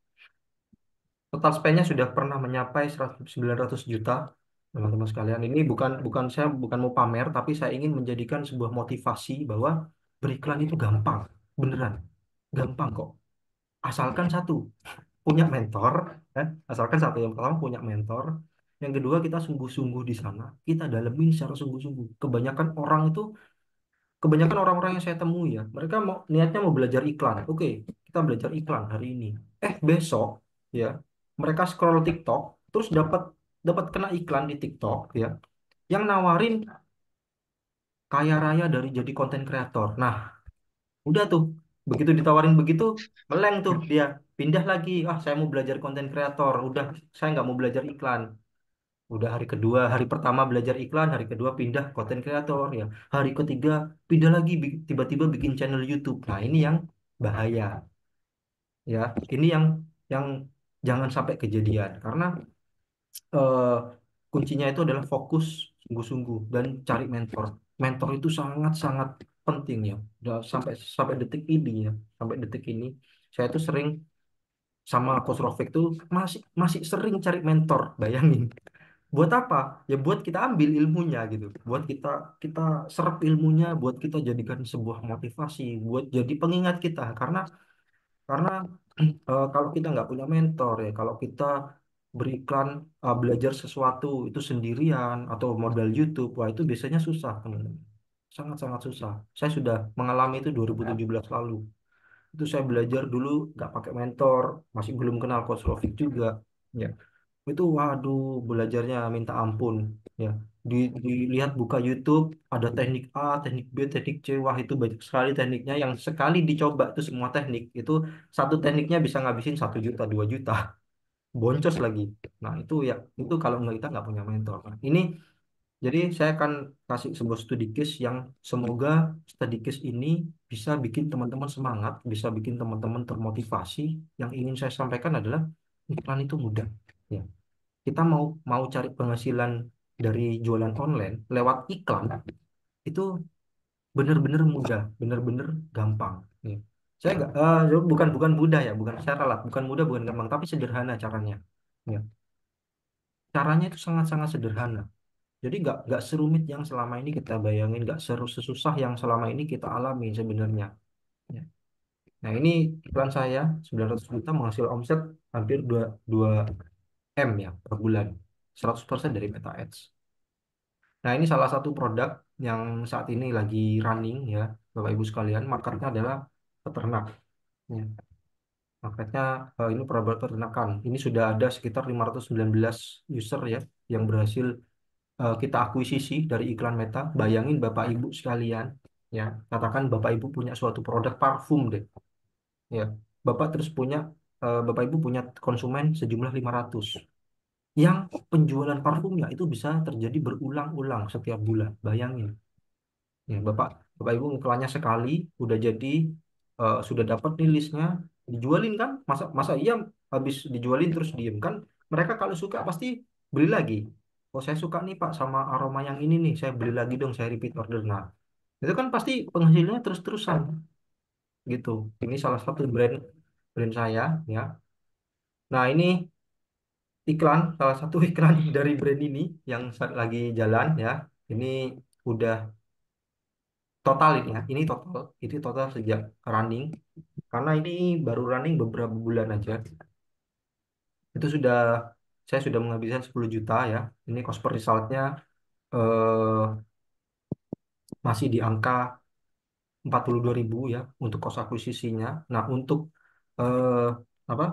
Total spend-nya sudah pernah mencapai 900 juta, teman-teman sekalian. Ini bukan bukan saya bukan mau pamer, tapi saya ingin menjadikan sebuah motivasi bahwa beriklan itu gampang, beneran, gampang kok. Asalkan satu, punya mentor, asalkan satu, yang pertama punya mentor, yang kedua kita sungguh-sungguh di sana, kita dalemin secara sungguh-sungguh. Kebanyakan orang-orang yang saya temui ya, mereka mau niatnya mau belajar iklan. Oke, kita belajar iklan hari ini. Besok ya, mereka scroll TikTok, terus dapat dapat kena iklan di TikTok ya, yang nawarin kaya raya dari jadi konten kreator. Nah, udah tuh, begitu ditawarin begitu, meleng tuh dia, pindah lagi. Ah, saya mau belajar konten kreator. Udah, saya nggak mau belajar iklan. Udah hari kedua, hari pertama belajar iklan, hari kedua pindah content creator ya. Hari ketiga pindah lagi tiba-tiba bikin channel YouTube. Nah, ini yang bahaya ya. Ini yang jangan sampai kejadian karena eh, kuncinya itu adalah fokus sungguh-sungguh dan cari mentor. Mentor itu sangat-sangat penting ya. Udah sampai sampai detik ini ya, sampai detik ini saya tuh sering sama Coach Rofik tuh masih masih sering cari mentor. Bayangin. Buat apa? Ya buat kita ambil ilmunya gitu. Buat kita kita serap ilmunya, buat kita jadikan sebuah motivasi, buat jadi pengingat kita. Karena kalau kita nggak punya mentor ya, kalau kita beriklan belajar sesuatu itu sendirian atau modal YouTube, wah itu biasanya susah teman-teman. Sangat-sangat susah. Saya sudah mengalami itu 2017 lalu. Itu saya belajar dulu nggak pakai mentor, masih belum kenal Coach Rofik juga. Ya, itu waduh belajarnya minta ampun ya. Dilihat buka YouTube ada teknik A, teknik B, teknik C, wah itu banyak sekali tekniknya yang sekali dicoba itu semua teknik itu satu tekniknya bisa ngabisin 1 juta 2 juta boncos lagi. Nah itu ya itu kalau nggak kita nggak punya mentor. Nah, ini jadi saya akan kasih sebuah studi case yang semoga studi case ini bisa bikin teman-teman semangat, bisa bikin teman-teman termotivasi. Yang ingin saya sampaikan adalah iklan itu mudah. Ya, kita mau mau cari penghasilan dari jualan online lewat iklan itu benar-benar mudah, benar-benar gampang. Nih. Saya nggak, bukan bukan mudah ya, bukan secara lah, bukan mudah, bukan gampang, tapi sederhana caranya. Ya. Caranya itu sangat-sangat sederhana. Jadi nggak serumit yang selama ini kita bayangin, nggak sesusah yang selama ini kita alami sebenarnya. Ya. Nah ini iklan saya 900 juta menghasil omset hampir 2 M ya per bulan, 100% dari Meta Ads. Nah, ini salah satu produk yang saat ini lagi running ya, Bapak Ibu sekalian. Marketnya adalah peternak. Ya. Marketnya ini produk peternakan. Ini sudah ada sekitar 519 user ya yang berhasil kita akuisisi dari iklan Meta. Bayangin Bapak Ibu sekalian, ya, katakan Bapak Ibu punya suatu produk parfum deh, ya. Bapak Ibu punya konsumen sejumlah 500 yang penjualan parfumnya itu bisa terjadi berulang-ulang setiap bulan. Bayangin. Ya, Bapak Ibu iklannya sekali, udah jadi, sudah dapat nih listnya, dijualin kan? Masa masa iya habis dijualin terus diem kan? Mereka kalau suka pasti beli lagi. Oh saya suka nih Pak sama aroma yang ini nih, saya beli lagi dong, saya repeat order. Nah, itu kan pasti penghasilannya terus-terusan gitu. Ini salah satu brand brand saya ya. Nah ini salah satu iklan dari brand ini yang lagi jalan ya. Ini udah total ini ya, ini total sejak running karena ini baru running beberapa bulan aja. Itu saya sudah menghabiskan 10 juta ya. Ini cost per resultnya eh, masih di angka 42.000 ya untuk cost akuisisinya. Nah, eh, apa?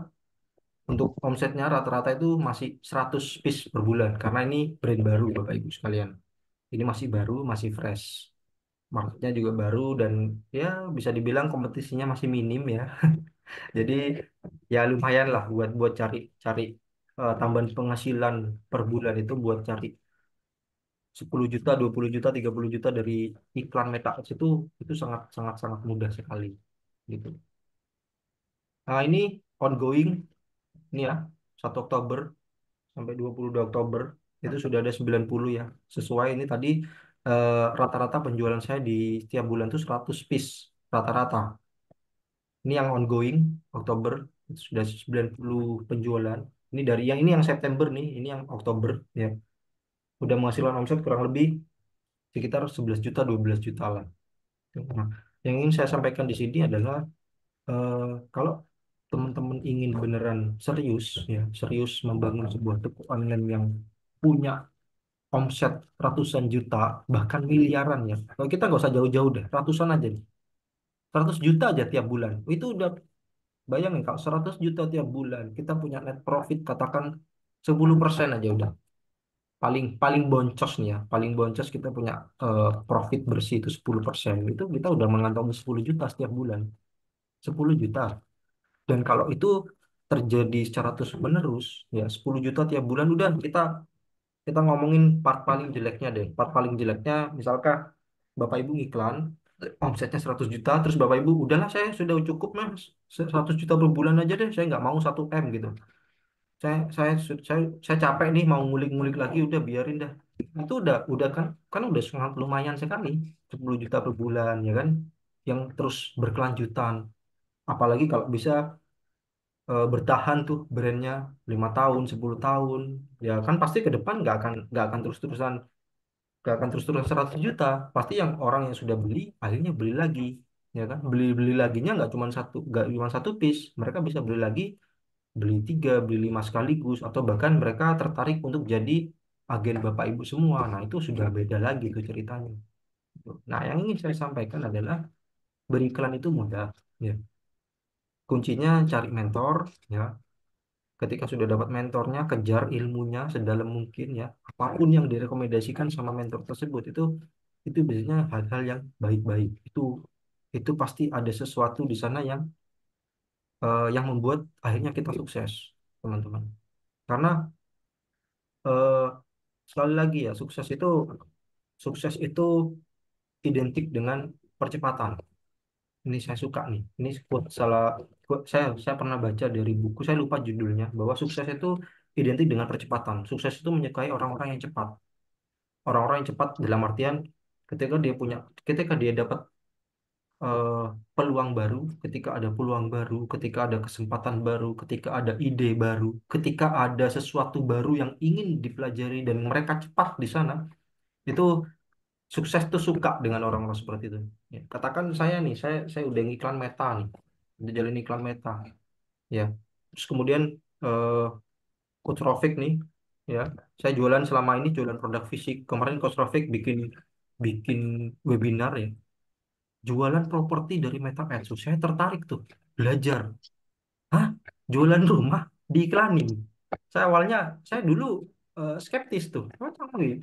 Untuk omsetnya rata-rata itu masih 100 piece per bulan karena ini brand baru Bapak Ibu sekalian. Ini masih baru, masih fresh. Marketnya juga baru dan ya bisa dibilang kompetisinya masih minim ya. Jadi ya lumayan lah buat buat cari cari tambahan penghasilan per bulan itu buat cari 10 juta, 20 juta, 30 juta dari iklan Meta Ads itu sangat sangat sangat mudah sekali gitu. Nah, ini ongoing ini ya 1 Oktober sampai 22 Oktober itu sudah ada 90 ya. Sesuai ini tadi rata-rata penjualan saya di setiap bulan itu 100 piece rata-rata. Ini yang ongoing Oktober itu sudah 90 penjualan. Ini yang September nih, ini yang Oktober ya. Udah menghasilkan omset kurang lebih sekitar 11 juta 12 juta lah. Nah, yang ingin saya sampaikan di sini adalah eh, kalau teman-teman ingin beneran serius ya, serius membangun sebuah toko online yang punya omset ratusan juta bahkan miliaran ya. Kalau kita nggak usah jauh-jauh deh, ratusan aja nih. 100 juta aja tiap bulan. Itu udah. Bayangin kalau 100 juta tiap bulan, kita punya net profit katakan 10% aja udah. Paling paling boncos nih ya, paling boncos kita punya profit bersih itu 10%. Itu kita udah mengantongi 10 juta setiap bulan. 10 juta. Dan kalau itu terjadi secara terus menerus, ya 10 juta tiap bulan udah kita kita ngomongin part paling jeleknya deh. Part paling jeleknya, misalkan Bapak Ibu iklan, omsetnya 100 juta, terus Bapak Ibu, udahlah saya sudah cukup mas, 100 juta per bulan aja deh, saya nggak mau 1 M gitu. Saya capek nih mau ngulik-ngulik lagi, udah biarin dah. Itu udah kan udah sangat lumayan sekali, 10 juta per bulan ya kan, yang terus berkelanjutan. Apalagi kalau bisa bertahan tuh brandnya 5 tahun, 10 tahun, ya kan pasti ke depan nggak akan terus-terusan nggak akan terus-terusan 100 juta. Pasti yang orang yang sudah beli akhirnya beli lagi, ya kan? Beli laginya nggak cuma satu piece, mereka bisa beli lagi, beli 3, beli 5 sekaligus, atau bahkan mereka tertarik untuk jadi agen Bapak Ibu semua. Nah, itu sudah beda lagi tuh ceritanya. Nah, yang ingin saya sampaikan adalah beriklan itu mudah, ya. Kuncinya cari mentor, ya. Ketika sudah dapat mentornya, kejar ilmunya sedalam mungkin, ya. Apapun yang direkomendasikan sama mentor tersebut itu biasanya hal-hal yang baik-baik. Itu pasti ada sesuatu di sana yang membuat akhirnya kita sukses, teman-teman. Karena eh, sekali lagi ya, sukses itu identik dengan percepatan. Ini saya suka nih. Ini saya pernah baca dari buku, saya lupa judulnya, bahwa sukses itu identik dengan percepatan. Sukses itu menyukai orang-orang yang cepat. Orang-orang yang cepat dalam artian ketika dia dapat eh, peluang baru, ketika ada peluang baru, ketika ada kesempatan baru, ketika ada ide baru, ketika ada sesuatu baru yang ingin dipelajari dan mereka cepat di sana, itu sukses tuh suka dengan orang-orang seperti itu. Ya, katakan saya nih, saya udah ngiklan Meta nih, udah jalin iklan Meta, ya. Terus kemudian eh, Coach Rofik nih, ya, saya jualan selama ini jualan produk fisik. Kemarin Coach Rofik bikin bikin webinar ya, jualan properti dari Meta Ads. Saya tertarik tuh, belajar. Hah? Jualan rumah diiklanin. Saya dulu skeptis tuh.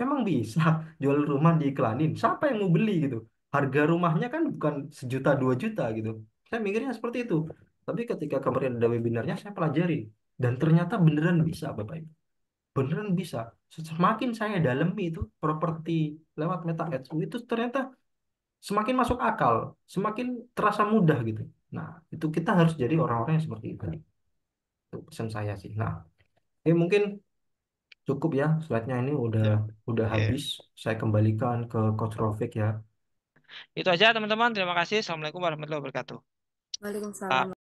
Memang bisa jual rumah diiklanin. Siapa yang mau beli gitu? Harga rumahnya kan bukan 1 juta 2 juta gitu. Saya mikirnya seperti itu. Tapi ketika kemarin ada webinarnya, saya pelajari. Dan ternyata beneran bisa, Bapak Ibu. Beneran bisa. Semakin saya dalemi itu properti lewat Meta Ads, itu ternyata semakin masuk akal, semakin terasa mudah gitu. Nah, itu kita harus jadi orang-orang yang seperti itu. Itu pesan saya sih. Nah, ini mungkin cukup ya, slide-nya ini Ya, udah oke. habis. Saya kembalikan ke Coach Rofik ya. Itu aja teman-teman. Terima kasih. Assalamualaikum warahmatullahi wabarakatuh. Waalaikumsalam. Ah,